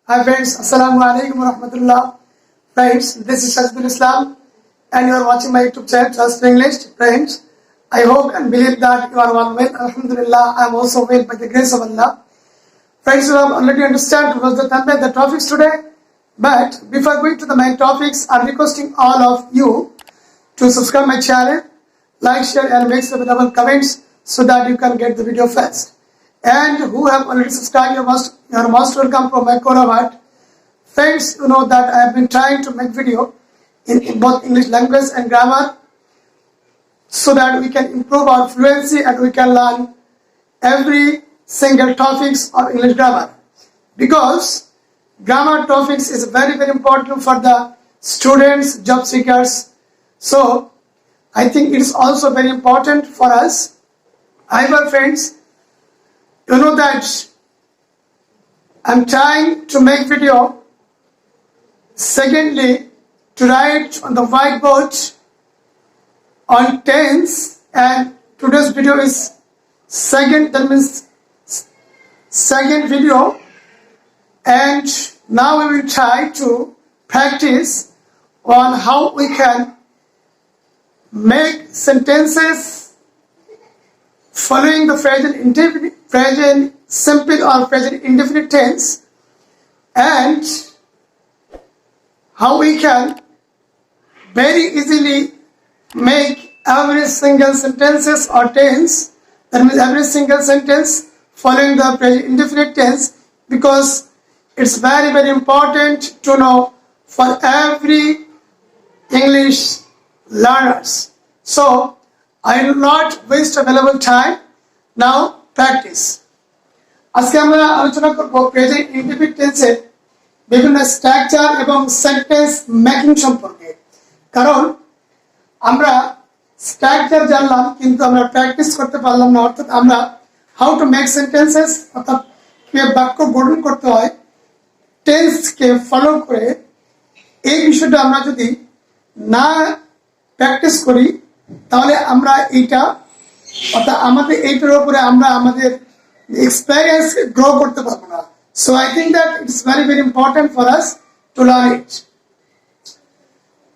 Hi friends, Assalamu alaikum wa rahmatullah. Friends, this is Shazbul Islam and you are watching my YouTube channel Just English. Friends, I hope and believe that you are all well. Alhamdulillah, I am also well by the grace of Allah. Friends, you have already understand what was the thumbnail, the topics today. But before going to the main topics, I am requesting all of you to subscribe my channel, like, share and make some double comments so that you can get the video first. And who have already subscribed, you are most welcome from my Koravat. Friends, you know that I have been trying to make video in both English language and grammar so that we can improve our fluency and we can learn every single topics of English grammar. Because grammar topics is very important for the students, job seekers. So I think it is also very important for us. However, friends, you know that I'm trying to make video. Secondly, to write on the whiteboard on tense, and today's video is second video, and now we will try to practice on how we can make sentences following the present simple or present indefinite tense, and how we can very easily make every single sentences or tense, that means every single sentence following the present indefinite tense, because it's very important to know for every English learners. So I will not waste available time. Now practice. আজকে আমরা আলোচনা করব present indefinite টেন্সের বিভিন্ন structure এবং sentence making সম্পর্কে। কারণ আমরা স্ট্রাকচার জানলাম কিন্তু আমরা প্র্যাকটিস করতে পারলাম না, অর্থাৎ আমরা হাউ টু মেক সেন্টেন্সেস, অর্থাৎ কিভাবে বাক্য গঠন করতে হয় টেন্সকে ফলো করে, এই বিষয়টা আমরা যদি না প্র্যাকটিস করি তাহলে আমরা এইটা, অর্থাৎ আমাদের এইটার উপরে আমরা আমাদের এক্সপেরিয়েন্স গ্রো করতে পারবো না। So I think that it's very important for us to learn it.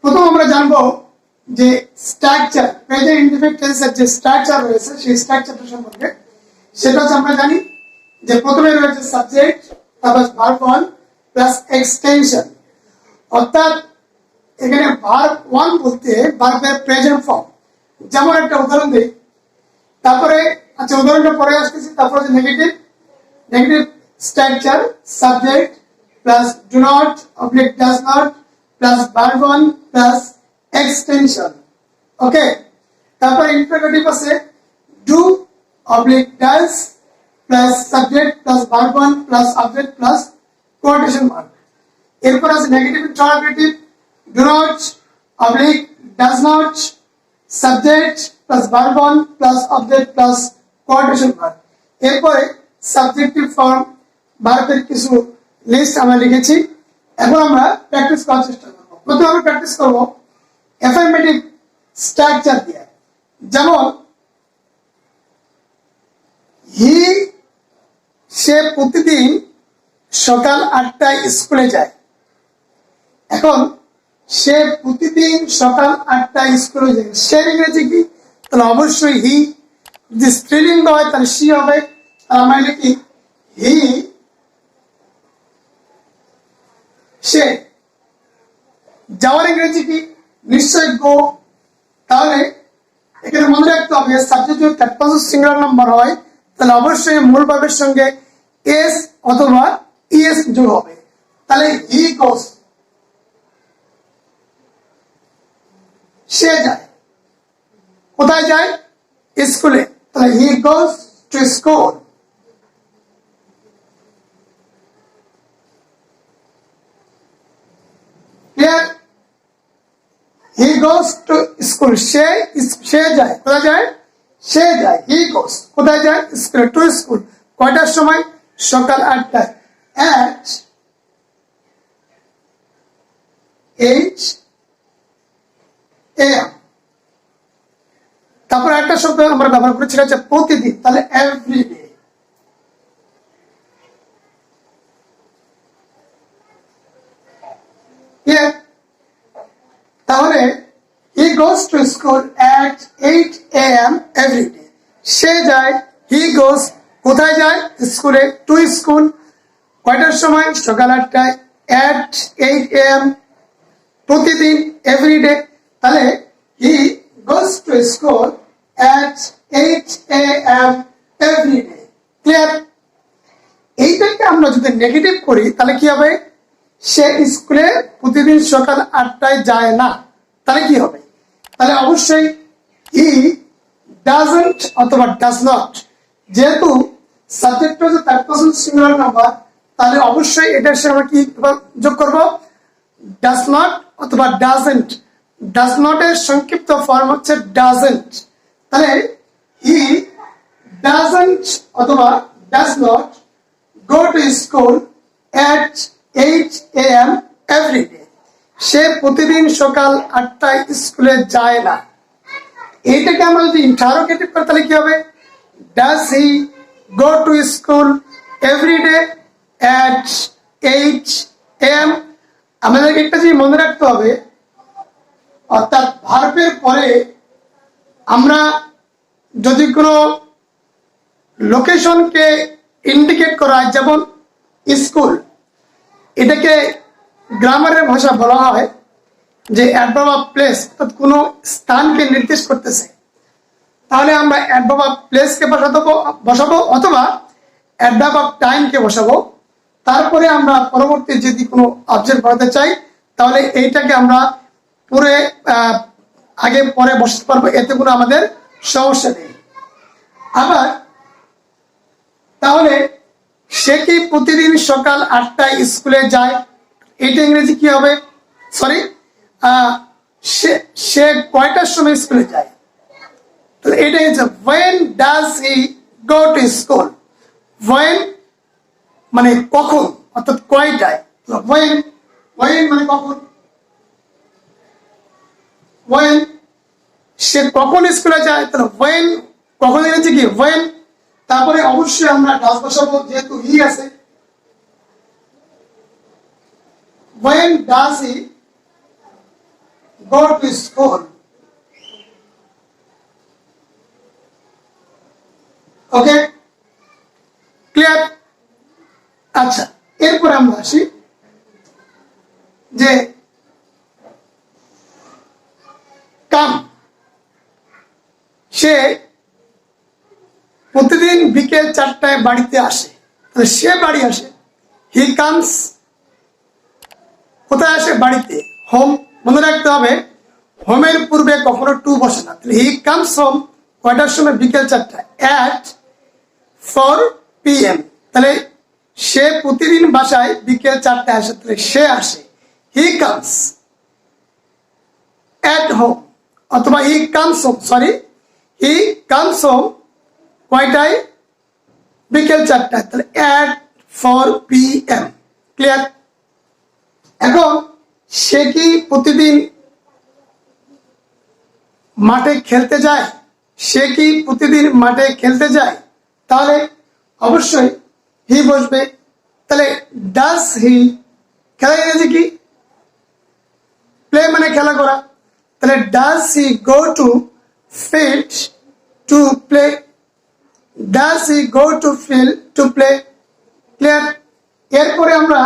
প্রথম আমরা জানবো যে স্ট্রাকচার, প্রেজেন্ট ইনডিফিনিট টেন্সের যে স্ট্রাকচার রয়েছে সেই স্ট্রাকচারটা সম্পর্কে। সেটা হচ্ছে আমরা জানি যে প্রথমে রয়েছে সাবজেক্ট, তারপর ভার্ব ওয়ান প্লাস এক্সটেনশন, অর্থাৎ এখানে ভার্ব ওয়ান বলতে ভার্বের প্রেজেন্ট ফর্ম। যেমন একটা উদাহরণ দিই, তারপরে আচ্ছা উদাহরণটা পরে আসতেছি। তারপরে যে negative structure, subject plus do not oblique does not plus verb one plus extension. Okay, তারপরে ইন্টারোগেটিভ আছে do oblique does plus subject plus verb one plus object plus quotation mark. এরপর আছে negative interrogative do not oblique does not subject plus verb on plus object plus quotation mark। এরপরে subjective form ভার্বের কিছু list আমরা লিখেছি। এখন আমরা practice করার চেষ্টা করব। প্রথমে আমরা প্র্যাকটিস করব অ্যাফার্মেটিভ স্ট্রাকচার দিয়ে। যেমন হি, সে প্রতিদিন সকাল 8টায় স্কুলে যায়। এখন সে প্রতিদিন সকাল 8টায় স্কুলে যায়, সে ইংরেজি কি? তাহলে অবশ্যই হি। যদি স্ত্রীলিঙ্গ হয় তাহলে সি হবে। আমরা লিখি হি, সে। যাওয়ার ইংরেজি কি? নিশ্চয় গো। তাহলে এখানে মনে রাখতে হবে সাবজেক্ট যদি থার্ড পারসন সিঙ্গুলার নাম্বার হয় তাহলে অবশ্যই মূল ভার্বের সঙ্গে এস অথবা ইএস যোগ হবে। তাহলে হি গোস, সে যায়। কোথায় যায়? স্কুলে। তাহলে he goes to school. Clear? He goes to school. সে যায়। কোথায় যায়? সে যায়। হি গোস কোথায় যায়? স্কুলে। টু স্কুল কয়টার সময়? সকাল 8টায়। at 8 AM। তারপর একটা শব্দ আমরা ব্যবহার করেছি হচ্ছে প্রতিদিন, তাহলে every day. to school at 8 a.m. every day. সে যায়, he goes, কোথায় যায়? স্কুলে, to school, কয়টার সময়? সকাল 8টায়, at 8 a.m. প্রতিদিন, every day. তাহলে he goes to school at 8 a.m. every day. Clear? এইটাকে আমরা যদি নেগেটিভ করি তাহলে কি হবে? সে স্কুলে প্রতিদিন সকাল 8টায় যায় না, তাহলে কি হবে? তাহলে অবশ্যই হি ডাজন্ট অথবা ডাজ নট, যেহেতু সাবজেক্ট হচ্ছে থার্ড পারসন সিঙ্গুলার নাম্বার, তাহলে অবশ্যই এটার সাথে আমরা কি যোগ করব? ডাজ নট অথবা ডাজন্ট। ডাজ নট এর সংক্ষিপ্ত ফর্ম হচ্ছে ডাজন্ট। তাহলে হি ডাজন্ট অথবা does not go to school at 8 a.m. every day. সে প্রতিদিন সকাল 8টায় স্কুলে যায় না। এইটাকে আমরা যদি ইন্টারোগেটিভ করি তাহলে কি হবে? Does he go to school every day at 8 a.m.? আমাদের একটা জিনিস মনে রাখতে হবে, অর্থাৎ ভার্বের পরে আমরা যদি কোনো লোকেশনকে ইন্ডিকেট করা হয়, যেমন স্কুল, এটাকে গ্রামারের ভাষা বলা হয় যে অ্যাডভার্ব অফ প্লেস, অর্থাৎ কোনো স্থানকে নির্দেশ করতেছে। তাহলে আমরা অ্যাডভার্ব অফ প্লেসকে বসাবো অথবা অ্যাডভার্ব অফ টাইমকে বসাবো। তারপরে আমরা পরবর্তী যদি কোনো অবজেক্ট বানাতে চাই তাহলে এইটাকে আমরা পুরে আগে পরে বসাতে পারবো, এতে কোনো আমাদের সমস্যা নেই। আবার তাহলে সে কি প্রতিদিন সকাল 8টায় স্কুলে যায়? এটা ইংরেজি কি হবে? সরি, সে কয়টার সময় স্কুলে যায়? তাহলে এটা হচ্ছে when does he go to school? when মানে কখন, অর্থাৎ কয়টায়। when মানে কখন, when সে কখন স্কুলে যায়, তাহলে when কখন ইংরেজি কি? when। তারপরে অবশ্যই আমরা ডাজ বসাবো, যেহেতু হি আছে। when does he go to school? Okay, clear? আচ্ছা, এরপর আমরা আসি যে কাম। সে প্রতিদিন বিকেল 4টায় বাড়িতে আসে, তাহলে সে বাড়ি আসে। হি কামস, কোথায় আসে? বাড়িতে, হোম। মনে রাখতে হবে হোমের পূর্বে কখনো টু বসে না। তাহলে হি কামস হোম কয়টার সময়? বিকেল 4টায়, at 4 p.m. তাহলে সে প্রতিদিন বাসায় বিকেল 4টায় আসে, তাহলে সে আসে। হি কামস at home অথবা he comes home, sorry, he comes home কয়টায়? বিকেল 4টায়, তাহলে at 4 p.m. ক্লিয়ার? এখন সে কি প্রতিদিন মাঠে খেলতে যায়? সে কি প্রতিদিন মাঠে খেলতে যায়? তাহলে অবশ্যই হি বসবে। তাহলে ডাজ হি, খেলা ইংরেজি কি? প্লে মানে খেলা করা। তাহলে does he go to field to play? Does he go to field to play? Clear? এরপরে আমরা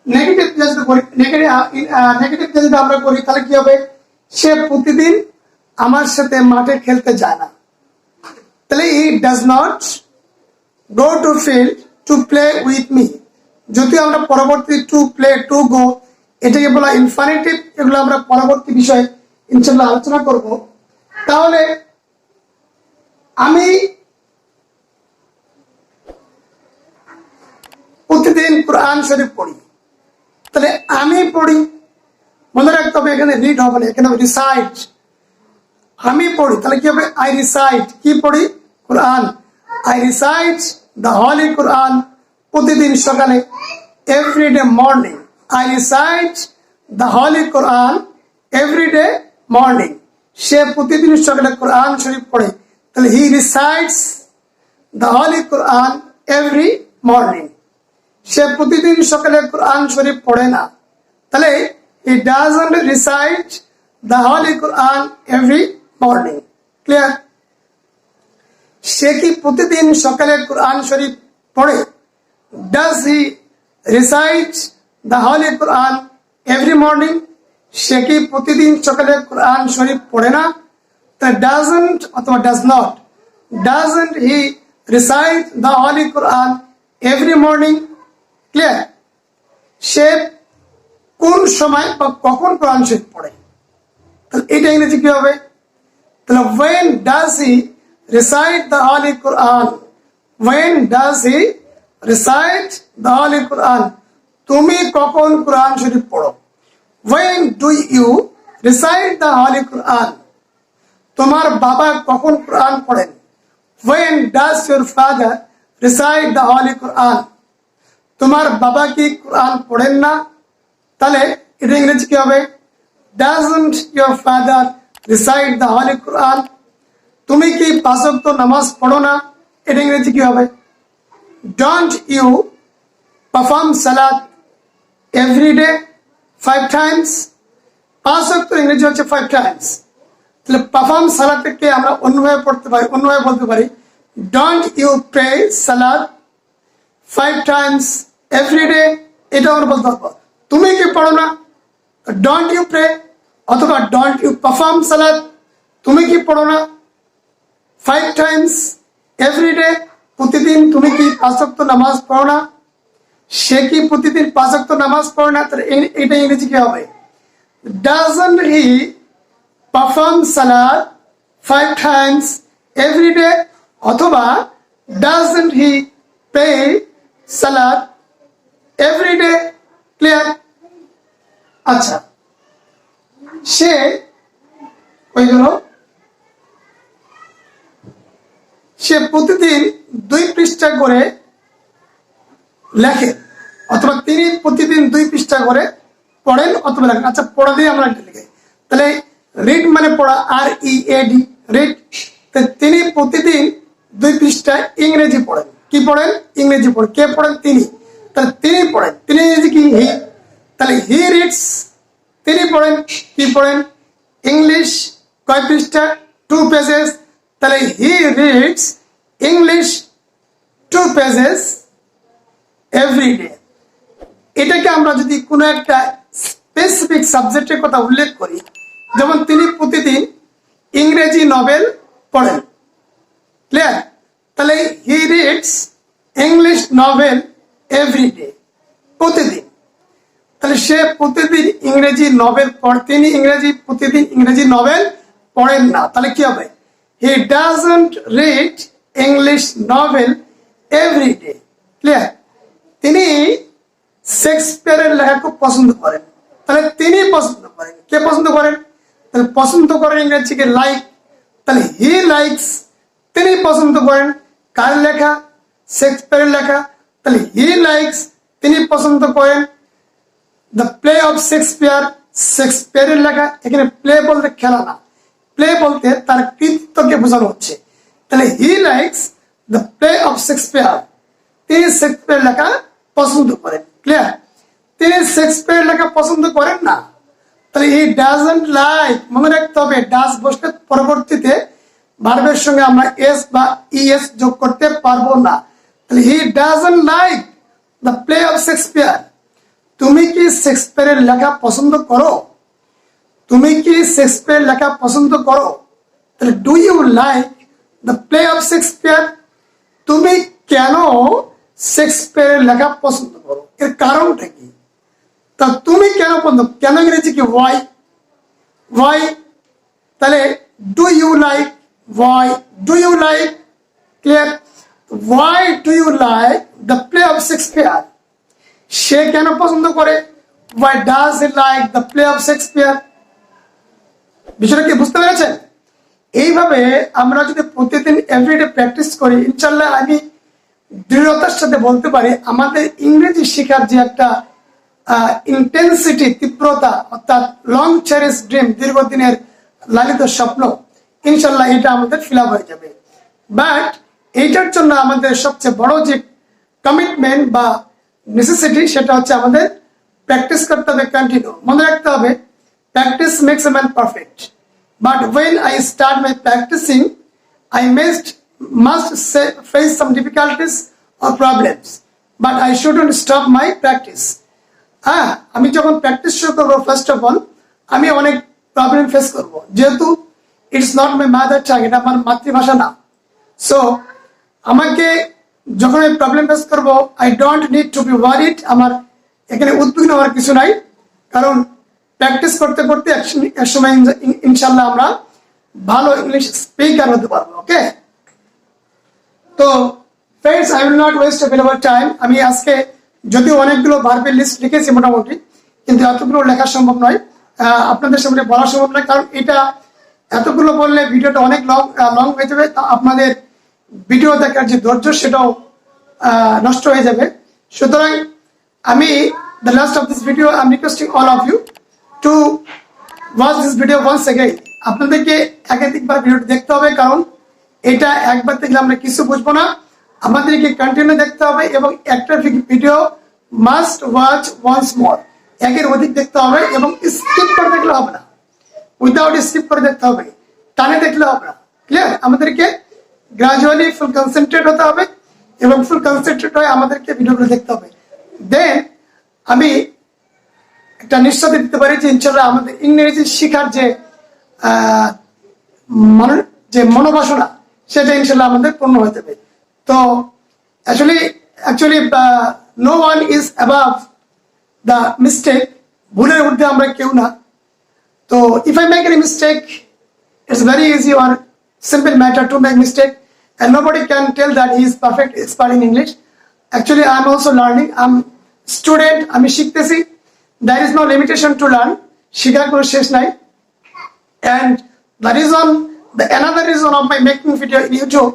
নেগেটিভ যদি করি, নেগেটিভ যদি আমরা করি তাহলে কি হবে? সে প্রতিদিন আমার সাথে মাঠে খেলতে যায় না। তাহলে he does not go to field to play with me। যদি আমরা পরবর্তী টু প্লে, টু গো, এটাকে বলা ইনফিনিটিভ। এগুলো আমরা পরবর্তী বিষয়ে ইনশাআল্লাহ আলোচনা করব। তাহলে আমি প্রতিদিন কোরআন শরীফ পড়ি, তাহলে আমি পড়ি, মনে রাখতে হবে এখানে রিড হবে না, এখানে রিসাইট। আমি পড়ি, তাহলে কি হবে? I recite. কি পড়ি? কোরআন। I recite the Holy Quran, প্রতিদিন সকালে, everyday morning. I recite the Holy Quran everyday morning. সে প্রতিদিন সকালে কোরআন শরীফ পড়ে, তাহলে he recites the Holy Quran every morning. সে প্রতিদিন সকালে কোরআন শরীফ পড়ে না, তাহলে he doesn't recite the Holy Quran every morning. Clear? সে কি প্রতিদিন সকালে কোরআন শরীফ পড়ে? Does he recite the Holy Quran every morning? সে কি প্রতিদিন সকালে কোরআন শরীফ পড়ে না? doesn't অথবা does not. Doesn't he recite the Holy Quran every morning? Clear? সে কোন সময় বা কখন কোরআন শরীফ পড়ে? তাহলে এটা ইংরেজি কি হবে? তাহলে when does he recite the Holy Quran? When does he recite the Holy Quran? তুমি কখন কোরআন শরীফ পড়ো? When do you recite the Holy Quran? তোমার বাবা কখন কোরআন পড়েন? When does your father recite the Holy Quran? তোমার বাবা কি কোরআন পড়েন না? তাহলে এটা ইংরেজি কি হবে? Doesn't your father recite the Holy Quran? তুমি কি পাঁচ ওয়াক্ত নামাজ পড়ো না? এটা ইংরেজি কি হবে? Don't you perform salat every day 5 times? পাঁচ ওয়াক্ত ইংরেজি হচ্ছে 5 times. তাহলে পারফর্ম সালাতকে আমরা অন্যভাবে পড়তে পারি, অন্যভাবে বলতে পারি ডোন্ট ইউ প্রে সালাত 5 times every day. এটা আমরা বলতে পারবো। তুমি কি পড়ো না? ডোন্ট ইউ প্রে, অথবা ডোন্ট ইউ পারফর্ম সালাত, তুমি কি পড়ো না 5 times every day? প্রতিদিন তুমি কি পাঁচ ওয়াক্ত নামাজ পড়ো না? সে কি প্রতিদিন পাঁচ ওয়াক্ত নামাজ পড়ে না? তাহলে এটা ইংরেজি কি হবে? Doesn't he perform salat 5 times every day? অথবা doesn't he pray salat every day? Clear? আচ্ছা, সে কই গেল? সে প্রতিদিন 2 পৃষ্ঠা করে লেখে, অথবা তিনি প্রতিদিন 2 পৃষ্ঠা করে পড়েন অথবা লেখেন। আচ্ছা, পড়া দিয়ে আমরা এটা লিখি। তাহলে রিড মানে পড়া, READ, রিড। তিনি প্রতিদিন 2 পৃষ্ঠা ইংরেজি পড়েন। কি পড়েন? ইংরেজি পড়েন। কে পড়েন? তিনি। তাহলে তিনি পড়েন, তিনি ইংরেজি কি? হি। তাহলে হি রিডস, তিনি পড়েন। কি পড়েন? ইংলিশ। কয় পৃষ্ঠা? 2 pages। তাহলে he reads English 2 pages every day. এটাকে আমরা যদি কোনো একটা স্পেসিফিক সাবজেক্টের কথা উল্লেখ করি, যেমন তিনি প্রতিদিন ইংরেজি নভেল পড়েন। ক্লিয়ার? তাহলে he reads English novel every day, প্রতিদিন। তাহলে সে প্রতিদিন ইংরেজি নভেল পড়ে, তিনি প্রতিদিন ইংরেজি নভেল পড়েন না। তাহলে কি হবে? He doesn't read English novel every day. Clear? তিনি শেক্সপিয়ারের লেখা খুব পছন্দ করেন। তাহলে তিনি পছন্দ করেন। কে পছন্দ করেন? তাহলে পছন্দ করেন ইংরেজিকে লাইক। তাহলে হি লাইকস, তিনি পছন্দ করেন কার লেখা? শেক্সপিয়ারের লেখা। তাহলে হি লাইকস, তিনি পছন্দ করেন দ্য প্লে অফ শেক্সপিয়ার, শেক্সপিয়ারের লেখা। এখানে প্লে বলতে খেলা না, প্লে বলতে তার কৃতিত্বকে বোঝানো হচ্ছে। তাহলে he likes the play of Shakespeare, তিনি শেক্সপিয়ার লেখা পছন্দ করেন। ক্লিয়ার? তিনি শেক্সপিয়ার লেখা পছন্দ করেন না। তাহলে হি ডাজন্ট লাইক, মনে রাখতে হবে ডাজ বসলে পরবর্তীতে ভার্বের সঙ্গে আমরা এস বা ইএস যোগ করতে পারবো না। তাহলে he doesn't like the play of Shakespeare. তুমি কি শেক্সপিয়ারের লেখা পছন্দ করো? তুমি কি শেক্সপিয়ার লেখা পছন্দ করো? তাহলে do you like the play of Shakespeare? তুমি কেন শেক্সপিয়ারের লেখা পছন্দ করো? এর কারণটা কি? তা তুমি কেন পছন্দ, কেন ইংরেজি কি? ওয়াই। ওয়াই। তাহলে do you like, why do you like. Clear? Why do you like the play of Shakespeare? সে কেন পছন্দ করে? Why does he like the play of Shakespeare? বিষয়টা কি বুঝতে পেরেছেন? এইভাবে আমরা যদি প্রতিদিন এভরিডে প্র্যাকটিস করি, ইনশাল্লাহ আমি দৃঢ়তার সাথে বলতে পারি আমাদের ইংরেজি শেখার যে একটা ইন্টেন্সিটি, তীব্রতা, অর্থাৎ লং চেরিশ ড্রিম, দীর্ঘদিনের লালিত স্বপ্ন, ইনশাল্লাহ এটা আমাদের ফিল আপ হয়ে যাবে। বাট এইটার জন্য আমাদের সবচেয়ে বড় যে কমিটমেন্ট বা নেসেসিটি, সেটা হচ্ছে আমাদের প্র্যাকটিস করতে হবে কন্টিনিউ। মনে রাখতে হবে practice makes a man perfect. But when I start my practicing, I must face some difficulties or problems. But I shouldn't stop my practice. আমি যখন প্র্যাকটিস শুরু করবো ফার্স্ট অফ অল আমি অনেক প্রবলেম ফেস করব, যেহেতু it's not my mother tongue, এটা আমার মাতৃভাষা না। সো আমাকে যখন আমি প্রবলেম ফেস করবো, I don't need to B worried. আমার এখানে উদ্বিগ্ন হওয়ার কিছু নাই, কারণ প্র্যাকটিস করতে করতে এক সময় ইনশাল্লাহ আমরা ভালো ইংলিশ স্পিকার হতে পারবো। ওকে, তো friends, I will not waste available time. আমি আজকে যদিও অনেকগুলো ভার্বের লিস্ট লিখেছি মোটামুটি, কিন্তু এতগুলো লেখা সম্ভব নয়, আপনাদের সামনে বলা সম্ভব নয়, কারণ এটা এতগুলো বললে ভিডিওটা অনেক লং হয়ে যাবে। আপনাদের ভিডিও দেখার যে ধৈর্য সেটাও নষ্ট হয়ে যাবে। সুতরাং আমি the last of this video I'm requesting all of you to watch this video once again. আপনাদেরকে একাধিকবার ভিডিওটি দেখতে হবে, কারণ এটা একবার দেখলে আমরা কিছু বুঝবো না, আমাদেরকে কন্টিনিউ দেখতে হবে এবং একটা video must watch once more, একের অধিক দেখতে হবে এবং স্কিপ করে দেখলে হবে না, উইদাউট স্কিপ করে দেখতে হবে, টানে দেখলে হবে না। ক্লিয়ার? আমাদেরকে গ্রাজুয়ালি ফুল কনসেন্ট্রেট হতে হবে এবং ফুল কনসেন্ট্রেট হয়ে আমাদেরকে ভিডিওগুলো দেখতে হবে। দেন আমি একটা নিশ্চয়তা দিতে পারি যে ইনশাল্লাহ আমাদের ইংরেজি শেখার যে মনোবাসনা সেটা ইনশাল্লাহ আমাদের পূর্ণ হয়ে যাবে। তো actually no one is above the mistake. ভুলের ঊর্ধ্বে আমরা কেউ না। তো if I make any mistake, it's very easy or simple matter to make mistake, and nobody can tell that he is perfect expert in English. Actually, I am also learning. I'm student. আমি শিখতেছি। There is no limitation to learn. শিখার কোনো শেষ নাই। And another reason of my making video in YouTube,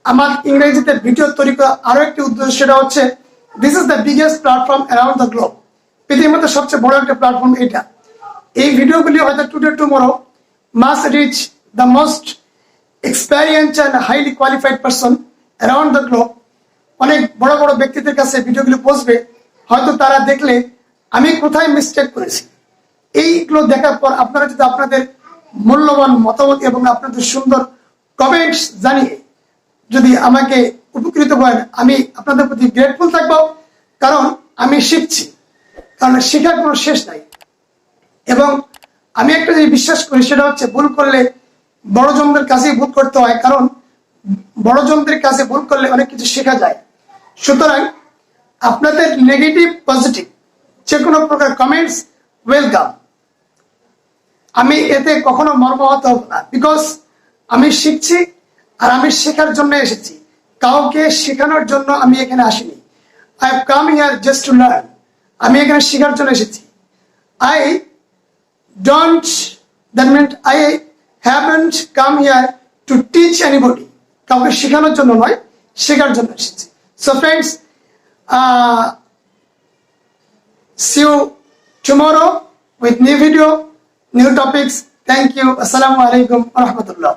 আমার ইংরেজিতে video তৈরি করা আরো একটি উদ্দেশ্য, সেটা হচ্ছে this is the biggest platform around the globe. পৃথিবীর মধ্যে সবচেয়ে বড় একটা প্ল্যাটফর্ম এটা। এই ভিডিওগুলি হয়তো today tomorrow must reach the most experienced and highly qualified person around the globe. অনেক বড় বড় ব্যক্তিদের কাছে ভিডিওগুলো পৌঁছবে, হয়তো তারা দেখলে আমি কোথায় মিস্টেক করেছি। এইগুলো দেখার পর আপনারা যদি আপনাদের মূল্যবান মতামত এবং আপনাদের সুন্দর কমেন্টস জানিয়ে যদি আমাকে উপকৃত করেন, আমি আপনাদের প্রতি গ্রেটফুল থাকবো, কারণ আমি শিখছি, কারণ শেখার কোনো শেষ নাই। এবং আমি একটা যে বিশ্বাস করি সেটা হচ্ছে ভুল করলে বড়জনদের কাছেই ভুল করতে হয়, কারণ বড়জনদের কাছে ভুল করলে অনেক কিছু শেখা যায়। সুতরাং আপনাদের নেগেটিভ পজিটিভ যে কোনো প্রকার কমেন্টস ওয়েলকাম। আমি এতে কখনো মর্মাহত হব না, বিকজ আমি শিখছি আর আমি শেখার জন্য এসেছি, কাউকে শেখানোর জন্য আমি এখানে আসিনি। I have come here just to learn. আমি এখানে শেখার জন্য এসেছি। That meant I haven't come here to teach anybody. কাউকে শেখানোর জন্য নয়, শেখার জন্য এসেছি। So friends, see you tomorrow with new video, new topics. Thank you. Assalamu alaikum wa rahmatullah.